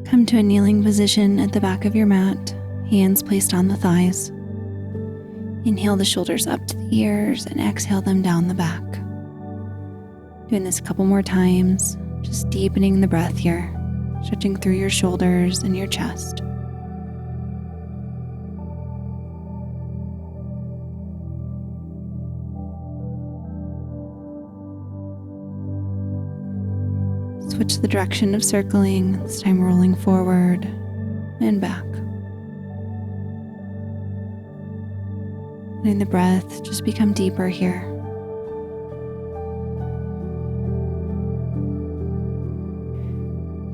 Come to a kneeling position at the back of your mat, hands placed on the thighs. Inhale the shoulders up to the ears and exhale them down the back. Doing this a couple more times, just deepening the breath here, stretching through your shoulders and your chest. Switch the direction of circling, this time rolling forward and back. Letting the breath just become deeper here.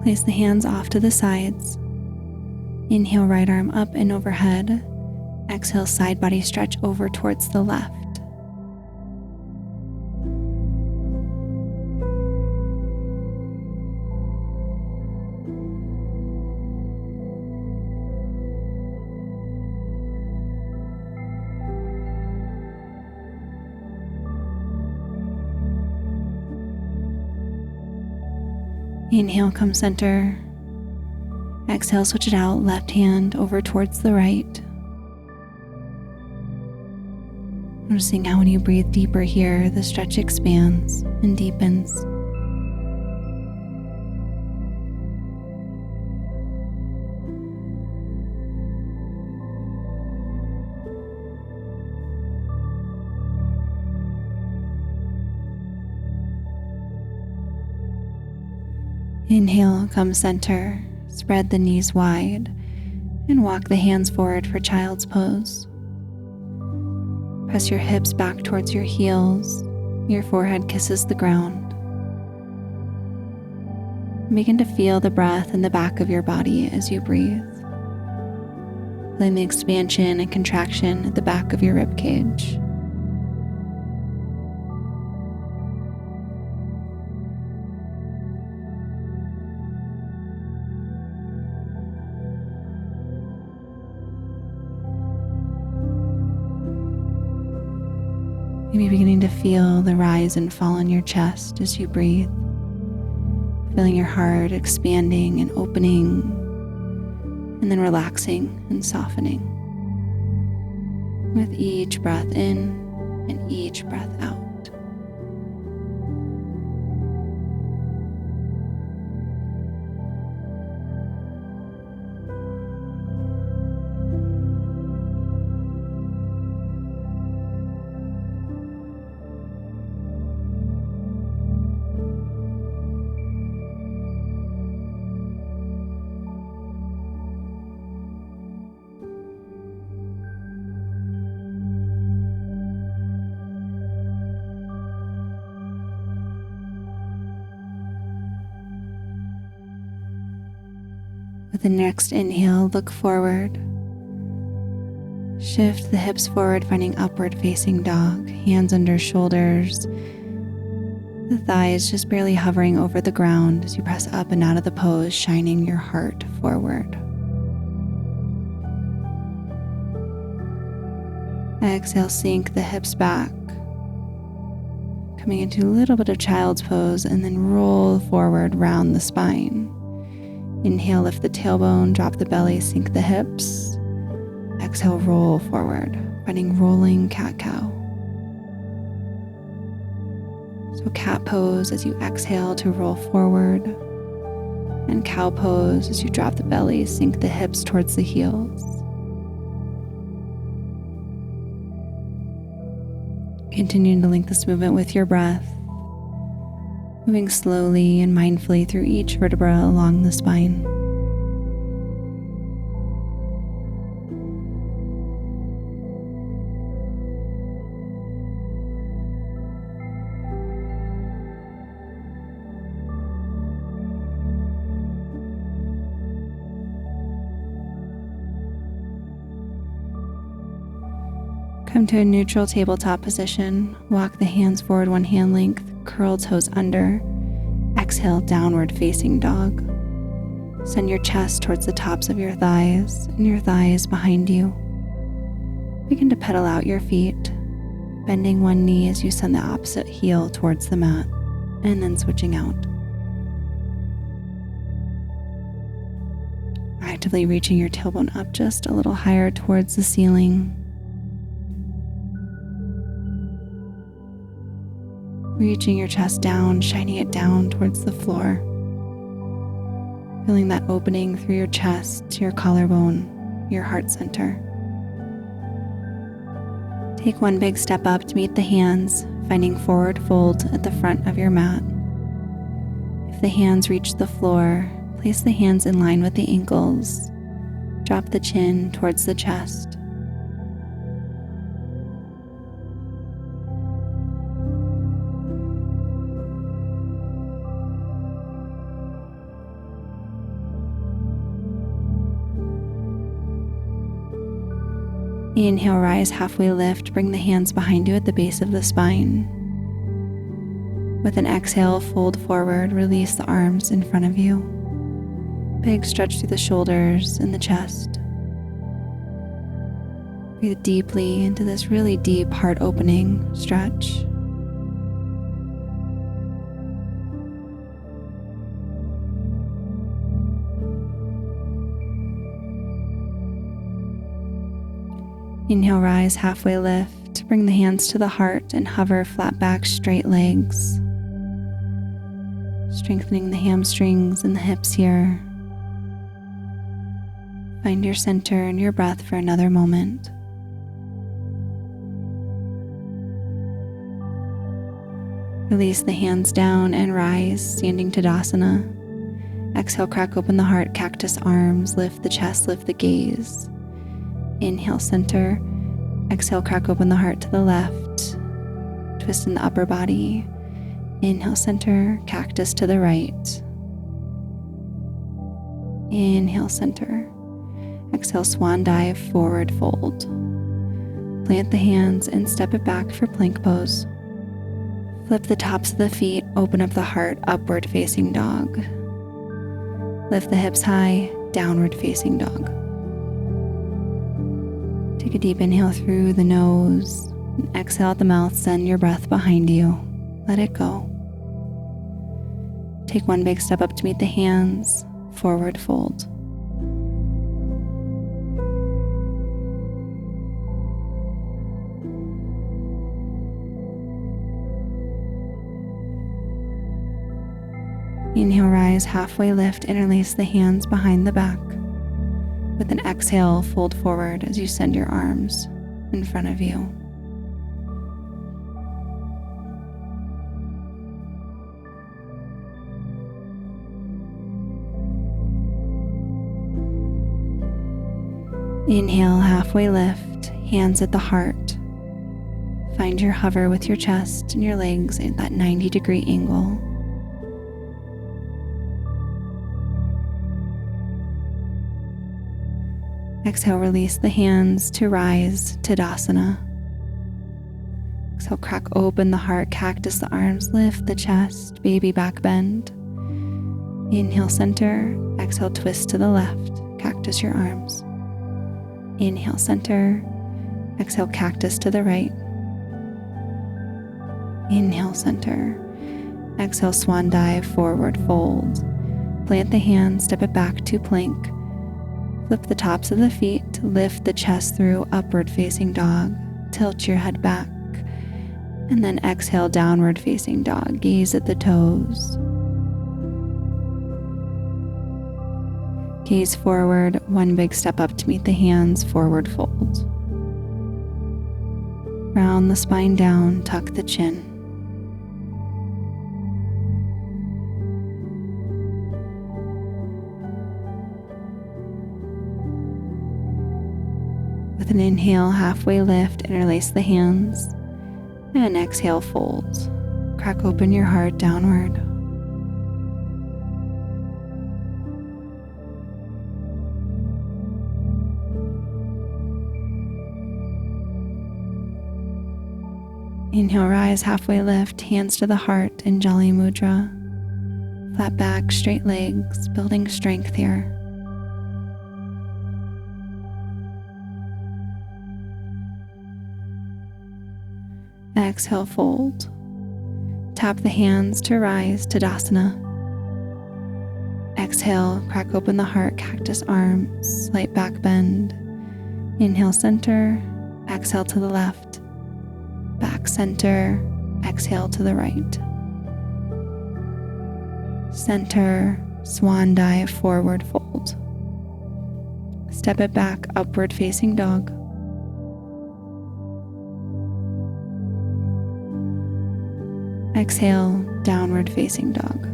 Place the hands off to the sides. Inhale, right arm up and overhead. Exhale, side body stretch over towards the left. Inhale, come center. Exhale, switch it out, left hand over towards the right. Noticing how when you breathe deeper here, the stretch expands and deepens. Inhale, come center, spread the knees wide, and walk the hands forward for child's pose. Press your hips back towards your heels, your forehead kisses the ground. Begin to feel the breath in the back of your body as you breathe. Feeling the expansion and contraction at the back of your rib cage. Maybe beginning to feel the rise and fall in your chest as you breathe. Feeling your heart expanding and opening, and then relaxing and softening with each breath in and each breath out. With the next inhale, look forward. Shift the hips forward, finding upward facing dog, hands under shoulders. The thighs just barely hovering over the ground as you press up and out of the pose, shining your heart forward. Exhale, sink the hips back. Coming into a little bit of child's pose and then roll forward, round the spine. Inhale, lift the tailbone, drop the belly, sink the hips. Exhale, roll forward, finding rolling cat-cow. So cat pose as you exhale to roll forward, and cow pose as you drop the belly, sink the hips towards the heels. Continuing to link this movement with your breath, moving slowly and mindfully through each vertebra along the spine. Come to a neutral tabletop position. Walk the hands forward, one hand length, curl toes under. Exhale, downward facing dog. Send your chest towards the tops of your thighs and your thighs behind you. Begin to pedal out your feet, bending one knee as you send the opposite heel towards the mat, and then switching out. actively reaching your tailbone up just a little higher towards the ceiling. Reaching your chest down, shining it down towards the floor. Feeling that opening through your chest to your collarbone, your heart center. Take one big step up to meet the hands, finding forward fold at the front of your mat. If the hands reach the floor, place the hands in line with the ankles. Drop the chin towards the chest. Inhale, rise, halfway lift. Bring the hands behind you at the base of the spine. With an exhale, fold forward, release the arms in front of you. Big stretch through the shoulders and the chest. Breathe deeply into this really deep heart opening stretch. Inhale, rise, halfway lift. Bring the hands to the heart and hover flat back, straight legs. Strengthening the hamstrings and the hips here. Find your center and your breath for another moment. Release the hands down and rise, standing Tadasana. Exhale, crack open the heart, cactus arms, lift the chest, lift the gaze. Inhale, center. Exhale, crack open the heart to the left. Twist in the upper body. Inhale, center. Cactus to the right. Inhale, center. Exhale, swan dive, forward fold. Plant the hands and step it back for plank pose. Flip the tops of the feet, open up the heart, upward facing dog. Lift the hips high, downward facing dog. Take a deep inhale through the nose, and exhale at the mouth, send your breath behind you. Let it go. Take one big step up to meet the hands, forward fold. Inhale, rise, halfway lift, interlace the hands behind the back. With an exhale, fold forward as you send your arms in front of you. Inhale, halfway lift, hands at the heart. Find your hover with your chest and your legs at that 90-degree angle. Exhale, release the hands to rise, Tadasana. Exhale, crack open the heart, cactus the arms, lift the chest, baby back bend. Inhale, center. Exhale, twist to the left, cactus your arms. Inhale, center. Exhale, cactus to the right. Inhale, center. Exhale, swan dive, forward fold. Plant the hands, step it back to plank. Flip the tops of the feet, lift the chest through, upward facing dog. Tilt your head back. And then exhale, downward facing dog. Gaze at the toes. Gaze forward, one big step up to meet the hands, forward fold. Round the spine down, tuck the chin. With an inhale, halfway lift, interlace the hands, and exhale, fold. Crack open your heart downward. Inhale, rise, halfway lift, hands to the heart in Jali Mudra. Flat back, straight legs, building strength here. Exhale, fold. Tap the hands to rise, Tadasana. Exhale, crack open the heart, cactus arms, slight back bend. Inhale, center. Exhale to the left. Back center. Exhale to the right. Center, swan dive, forward fold. Step it back, upward facing dog. Exhale, downward facing dog.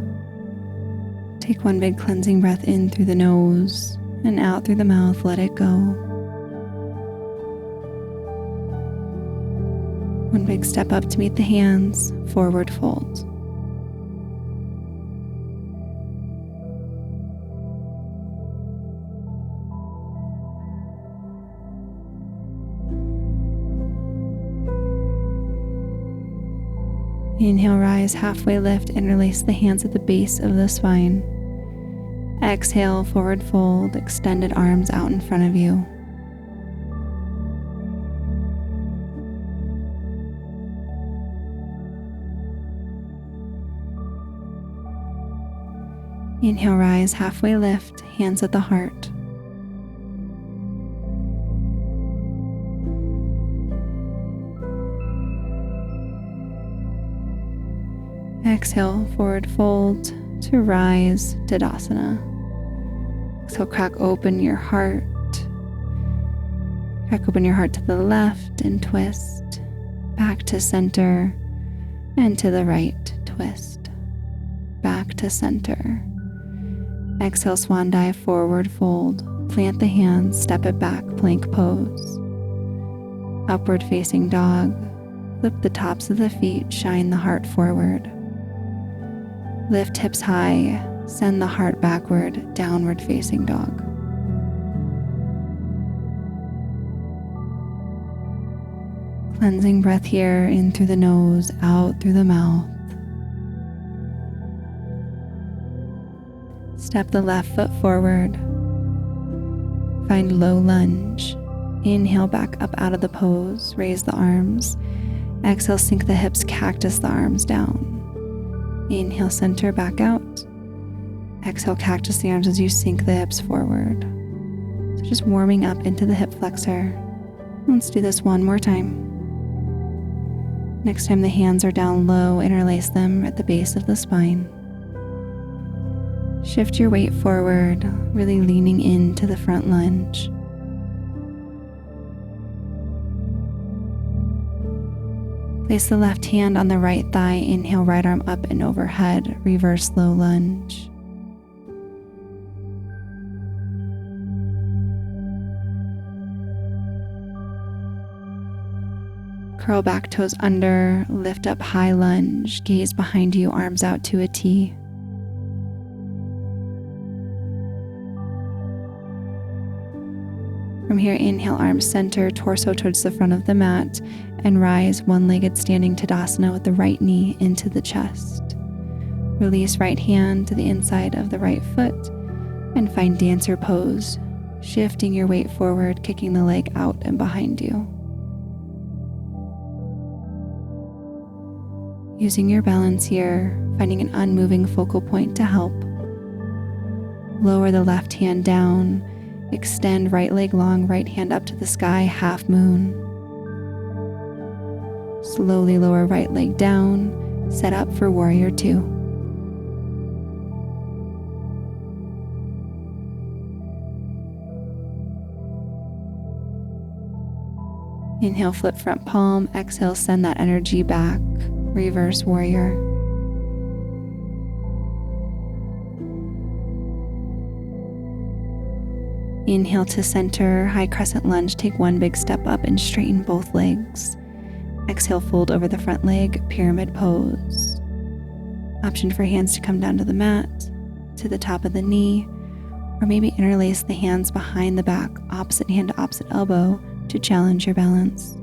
Take one big cleansing breath in through the nose and out through the mouth. Let it go. One big step up to meet the hands, forward fold. Inhale, rise, halfway lift, interlace the hands at the base of the spine. Exhale, forward fold, extended arms out in front of you. Inhale, rise, halfway lift, hands at the heart. Exhale, forward fold to rise, Tadasana. Exhale, crack open your heart. Crack open your heart to the left and twist. Back to center and to the right, twist. Back to center. Exhale, swan dive, forward fold. Plant the hands, step it back, plank pose. Upward facing dog. Flip the tops of the feet, shine the heart forward. Lift hips high, send the heart backward, downward facing dog. Cleansing breath here, in through the nose, out through the mouth. Step the left foot forward. Find low lunge. Inhale back up out of the pose, raise the arms. Exhale, sink the hips, cactus the arms down. Inhale, center, back out. Exhale, cactus the arms as you sink the hips forward. So just warming up into the hip flexor. Let's do this one more time. Next time the hands are down low, interlace them at the base of the spine. Shift your weight forward, really leaning into the front lunge. Place the left hand on the right thigh. Inhale, right arm up and overhead. Reverse low lunge. Curl back, toes under. Lift up, high lunge. Gaze behind you, arms out to a T. From here, inhale, arms center, torso towards the front of the mat, and rise, one-legged standing Tadasana with the right knee into the chest. Release right hand to the inside of the right foot, and find dancer pose, shifting your weight forward, kicking the leg out and behind you. Using your balance here, finding an unmoving focal point to help. Lower the left hand down. Extend right leg long, right hand up to the sky, half moon. Slowly lower right leg down, set up for warrior two. Inhale, flip front palm. Exhale, send that energy back. Reverse warrior. Inhale to center, high crescent lunge. Take one big step up and straighten both legs. Exhale, fold over the front leg, pyramid pose. Option for hands to come down to the mat, to the top of the knee, or maybe interlace the hands behind the back, opposite hand to opposite elbow, to challenge your balance.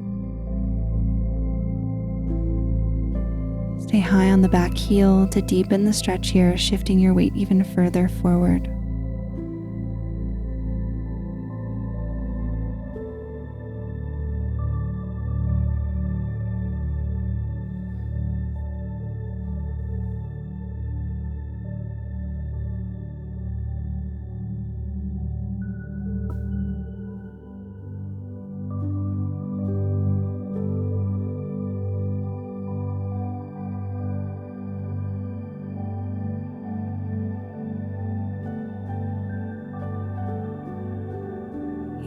Stay high on the back heel to deepen the stretch here, shifting your weight even further forward.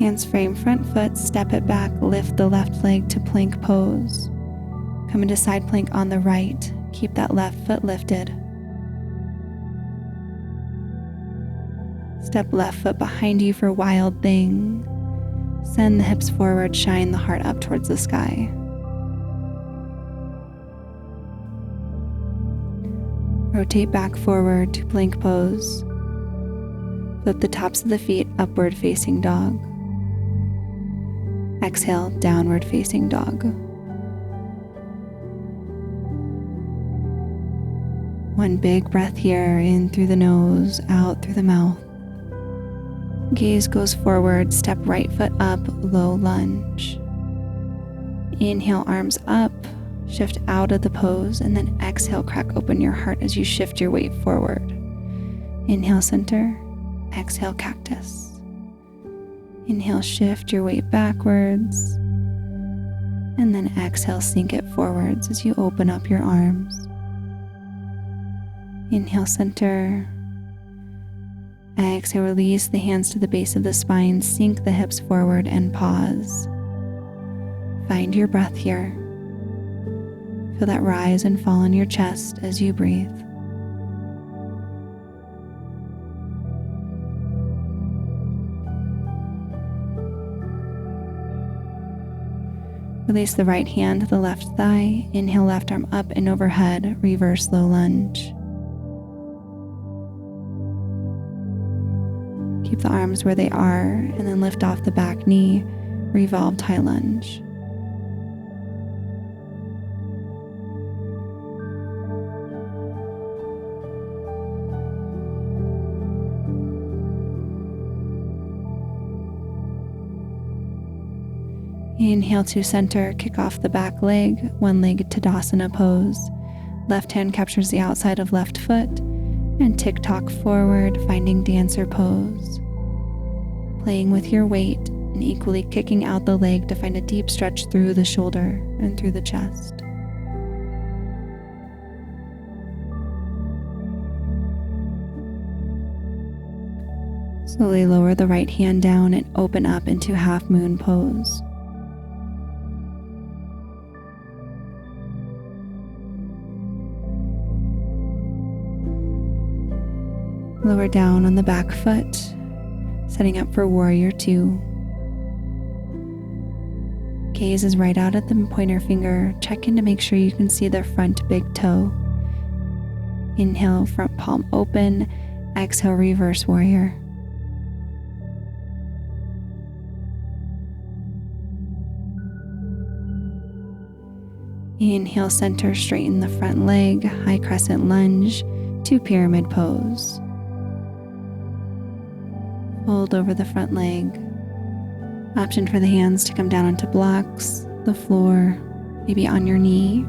Hands frame front foot, step it back, lift the left leg to plank pose. Come into side plank on the right. Keep that left foot lifted. Step left foot behind you for wild thing. Send the hips forward, shine the heart up towards the sky. Rotate back forward to plank pose. Flip the tops of the feet, upward facing dog. Exhale, downward facing dog. One big breath here, in through the nose, out through the mouth. Gaze goes forward, step right foot up, low lunge. Inhale, arms up, shift out of the pose, and then exhale, crack open your heart as you shift your weight forward. Inhale, center. Exhale, cactus. Inhale, shift your weight backwards. And then exhale, sink it forwards as you open up your arms. Inhale, center. Exhale, release the hands to the base of the spine, sink the hips forward and pause. Find your breath here. Feel that rise and fall in your chest as you breathe. Release the right hand to the left thigh. Inhale, left arm up and overhead, reverse low lunge. Keep the arms where they are and then lift off the back knee, revolved high lunge. Inhale to center, kick off the back leg, one-legged Tadasana pose. Left hand captures the outside of left foot, and tick-tock forward, finding dancer pose. Playing with your weight and equally kicking out the leg to find a deep stretch through the shoulder and through the chest. Slowly lower the right hand down and open up into half moon pose. Lower down on the back foot, setting up for warrior two. Gaze is right out at the pointer finger. Check in to make sure you can see the front big toe. Inhale, front palm open. Exhale, reverse warrior. Inhale, center, straighten the front leg, high crescent lunge to pyramid pose. Fold over the front leg. Option for the hands to come down onto blocks, the floor, maybe on your knee.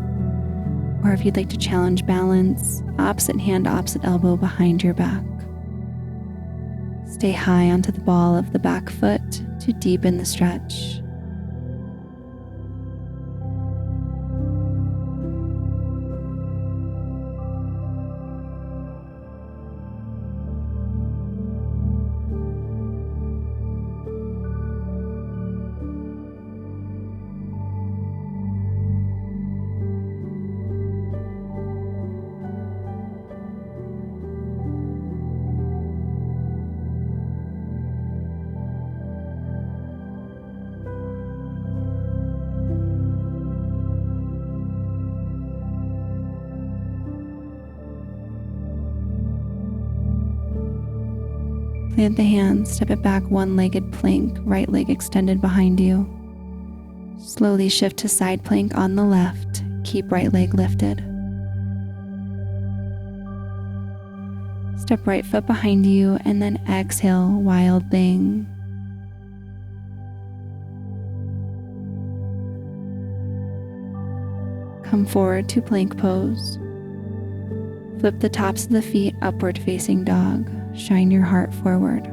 Or if you'd like to challenge balance, opposite hand, opposite elbow behind your back. Stay high onto the ball of the back foot to deepen the stretch. Plant the hands, step it back, one-legged plank, right leg extended behind you. Slowly shift to side plank on the left, keep right leg lifted. Step right foot behind you and then exhale, wild thing. Come forward to plank pose. Flip the tops of the feet, upward facing dog. Shine your heart forward.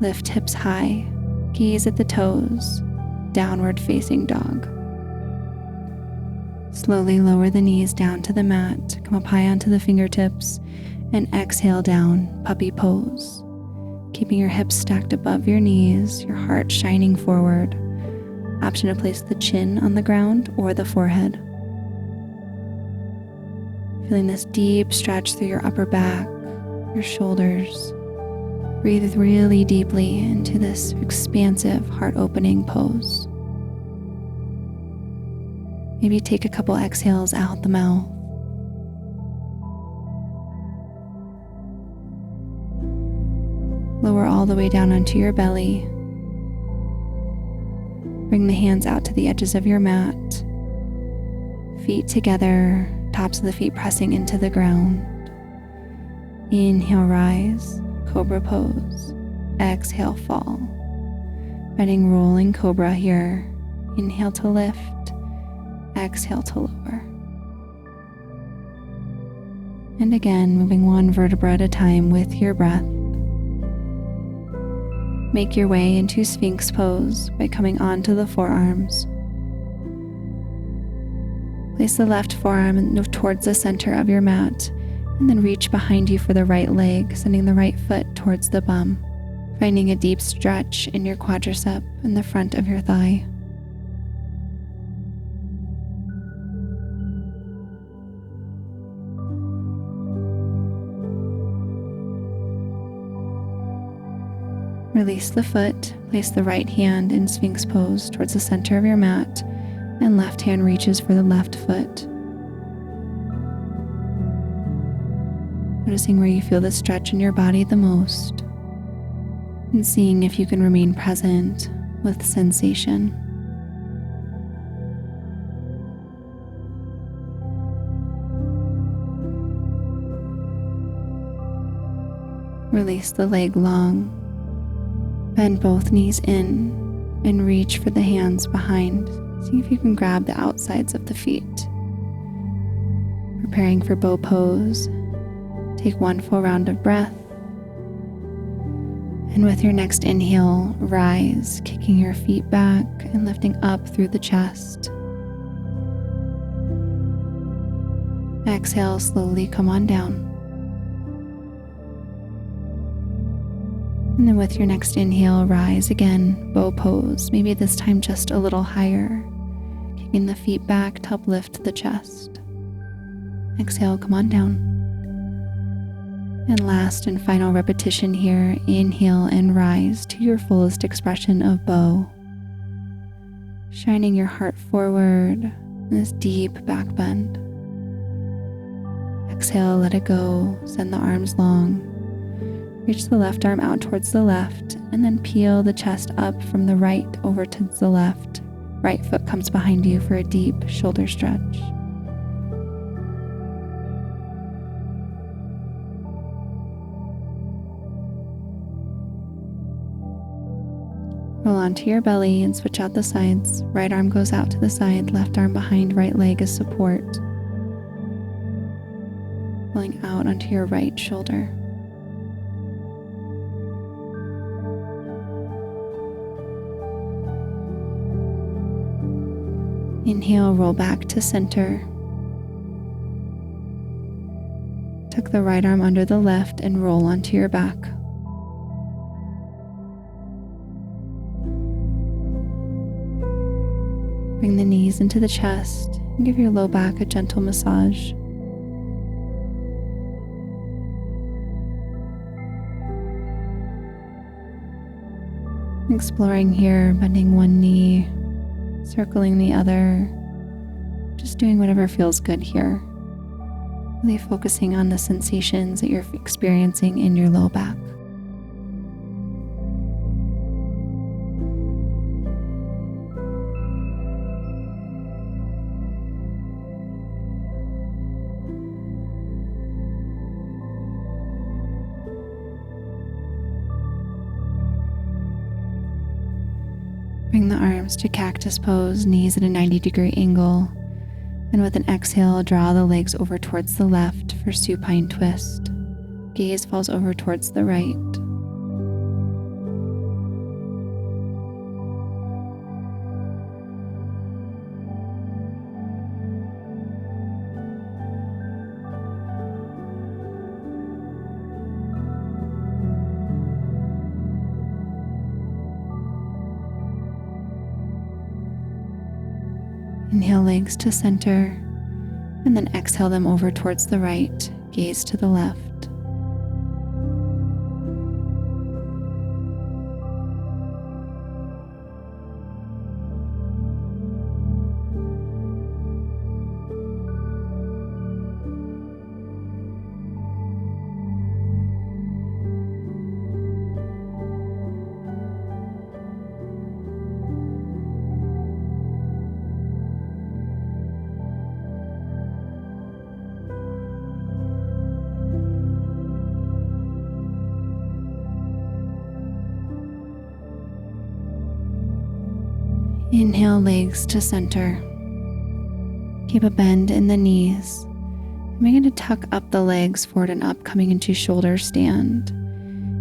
Lift hips high. Gaze at the toes. Downward facing dog. Slowly lower the knees down to the mat. Come up high onto the fingertips and exhale down, puppy pose. keeping your hips stacked above your knees, your heart shining forward. Option to place the chin on the ground or the forehead. Feeling this deep stretch through your upper back, your shoulders. Breathe really deeply into this expansive, heart-opening pose. Maybe take a couple exhales out the mouth. Lower all the way down onto your belly. Bring the hands out to the edges of your mat. Feet together, tops of the feet pressing into the ground. Inhale, rise, cobra pose. Exhale, fall. Bending, rolling cobra here. Inhale to lift. Exhale to lower. And again, moving one vertebra at a time with your breath. Make your way into Sphinx pose by coming onto the forearms. Place the left forearm towards the center of your mat, and then reach behind you for the right leg, sending the right foot towards the bum, finding a deep stretch in your quadricep and the front of your thigh. Release the foot, place the right hand in Sphinx pose towards the center of your mat, and left hand reaches for the left foot. Noticing where you feel the stretch in your body the most, and seeing if you can remain present with sensation. Release the leg long. Bend both knees in and reach for the hands behind. See if you can grab the outsides of the feet. Preparing for bow pose. Take one full round of breath. And with your next inhale, rise, kicking your feet back and lifting up through the chest. Exhale, slowly come on down. And then with your next inhale, rise again, bow pose, maybe this time just a little higher, kicking the feet back to help lift the chest. Exhale, come on down. And last and final repetition here, inhale and rise to your fullest expression of bow. Shining your heart forward in this deep back bend. Exhale, let it go, send the arms long. Reach the left arm out towards the left, and then peel the chest up from the right over to the left. Right foot comes behind you for a deep shoulder stretch. Roll onto your belly and switch out the sides. Right arm goes out to the side, left arm behind, right leg as support. Rolling out onto your right shoulder. Inhale, roll back to center. Tuck the right arm under the left and roll onto your back. Bring the knees into the chest and give your low back a gentle massage. Exploring here, bending one knee, circling the other, just doing whatever feels good here. Really focusing on the sensations that you're experiencing in your low back. Bring the arms to cactus pose, knees at a 90-degree angle. And with an exhale, draw the legs over towards the left for supine twist. Gaze falls over towards the right. Inhale legs to center, and then exhale them over towards the right, gaze to the left. Inhale legs to center. Keep a bend in the knees. Begin to tuck up the legs forward and up, coming into shoulder stand.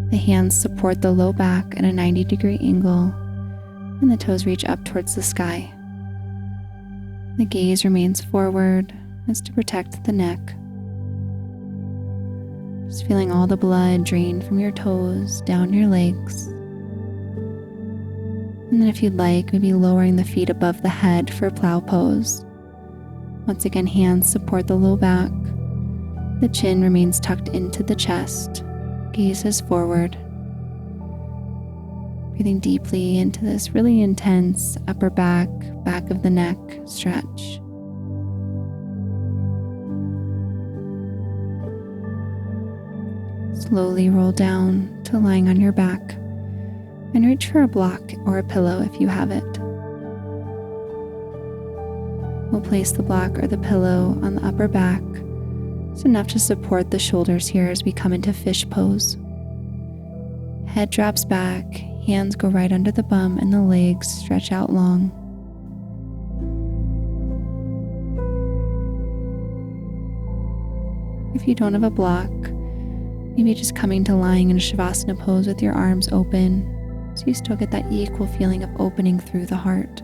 The hands support the low back at a 90-degree angle, and the toes reach up towards the sky. The gaze remains forward as to protect the neck. Just feeling all the blood drain from your toes down your legs. And then if you'd like, maybe lowering the feet above the head for plow pose. Once again, hands support the low back. The chin remains tucked into the chest. Gaze is forward. Breathing deeply into this really intense upper back of the neck stretch. Slowly roll down to lying on your back and reach for a block or a pillow if you have it. We'll place the block or the pillow on the upper back. It's enough to support the shoulders here as we come into fish pose. Head drops back, hands go right under the bum, and the legs stretch out long. If you don't have a block, maybe just coming to lying in a Shavasana pose with your arms open, so you still get that equal feeling of opening through the heart.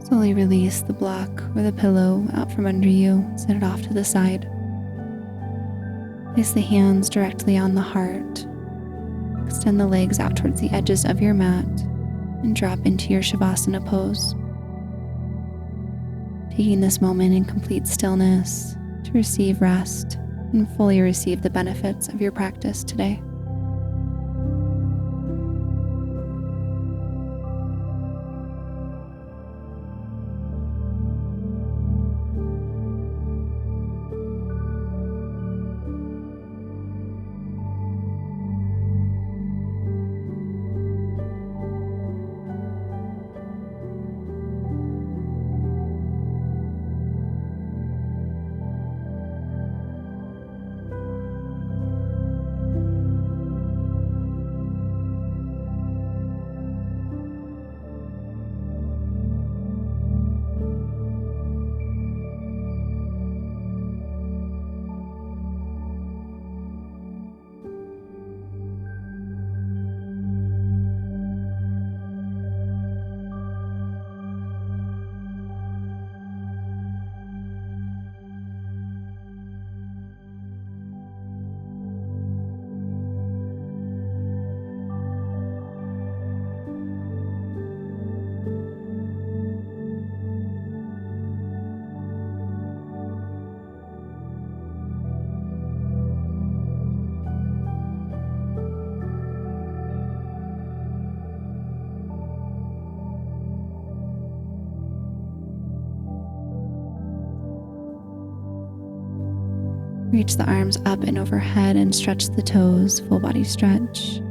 Slowly release the block or the pillow out from under you, set it off to the side. Place the hands directly on the heart. Extend the legs out towards the edges of your mat and drop into your Shavasana pose. Taking this moment in complete stillness to receive rest and fully receive the benefits of your practice today. Reach the arms up and overhead and stretch the toes, full body stretch.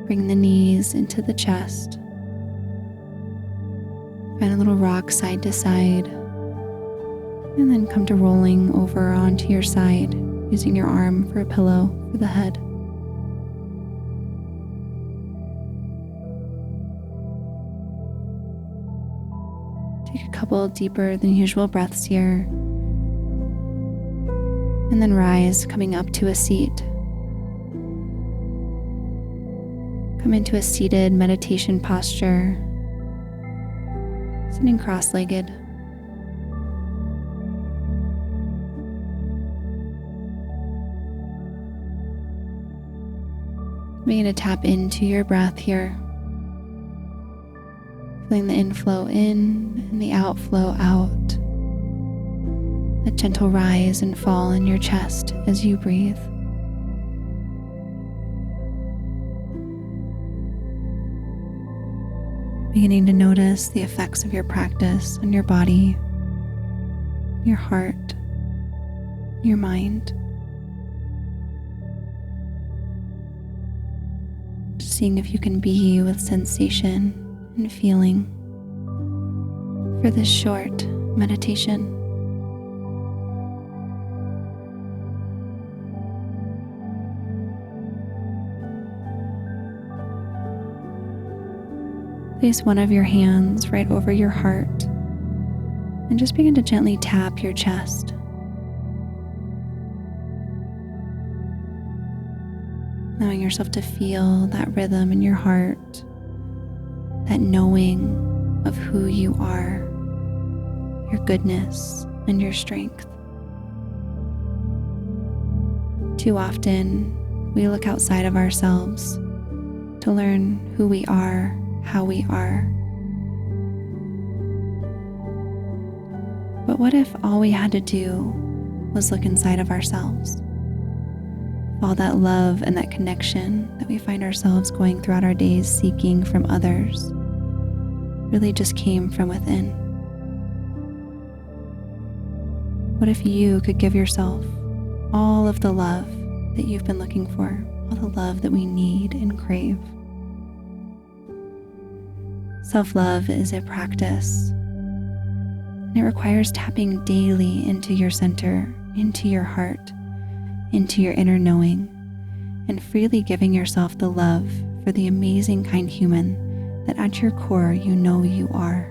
Bring the knees into the chest. Find a little rock side to side, and then come to rolling over onto your side, using your arm for a pillow for the head. Take a couple deeper than usual breaths here, and then rise, coming up to a seat. Come into a seated meditation posture, sitting cross-legged. Begin to tap into your breath here, feeling the inflow in and the outflow out. A gentle rise and fall in your chest as you breathe. Beginning to notice the effects of your practice on your body, your heart, your mind. Just seeing if you can be with sensation and feeling for this short meditation. Place one of your hands right over your heart and just begin to gently tap your chest. Allowing yourself to feel that rhythm in your heart, that knowing of who you are, your goodness and your strength. Too often, we look outside of ourselves to learn who we are, how we are. But what if all we had to do was look inside of ourselves? All that love and that connection that we find ourselves going throughout our days seeking from others really just came from within. What if you could give yourself all of the love that you've been looking for, all the love that we need and crave? Self-love is a practice, and it requires tapping daily into your center, into your heart, into your inner knowing, and freely giving yourself the love for the amazing kind human that at your core you know you are.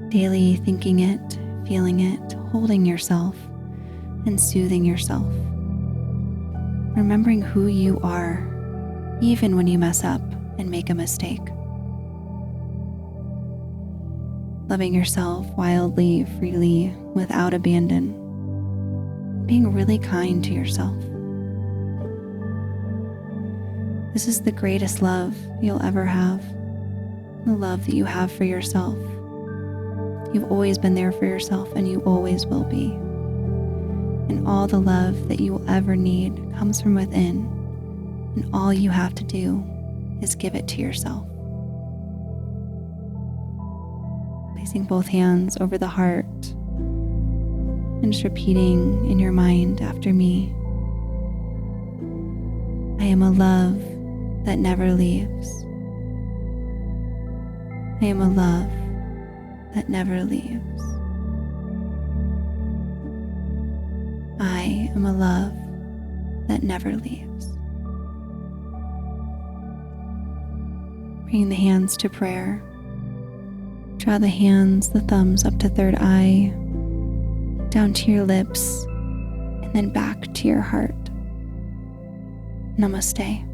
Daily thinking it, feeling it, holding yourself, and soothing yourself. Remembering who you are, even when you mess up and make a mistake. Loving yourself wildly, freely, without abandon. Being really kind to yourself. This is the greatest love you'll ever have. The love that you have for yourself. You've always been there for yourself, and you always will be. And all the love that you will ever need comes from within. And all you have to do is give it to yourself. Placing both hands over the heart and just repeating in your mind after me. I am a love that never leaves. I am a love that never leaves. I am a love that never leaves. Bringing the hands to prayer. Draw the hands, the thumbs up to third eye, down to your lips, and then back to your heart. Namaste.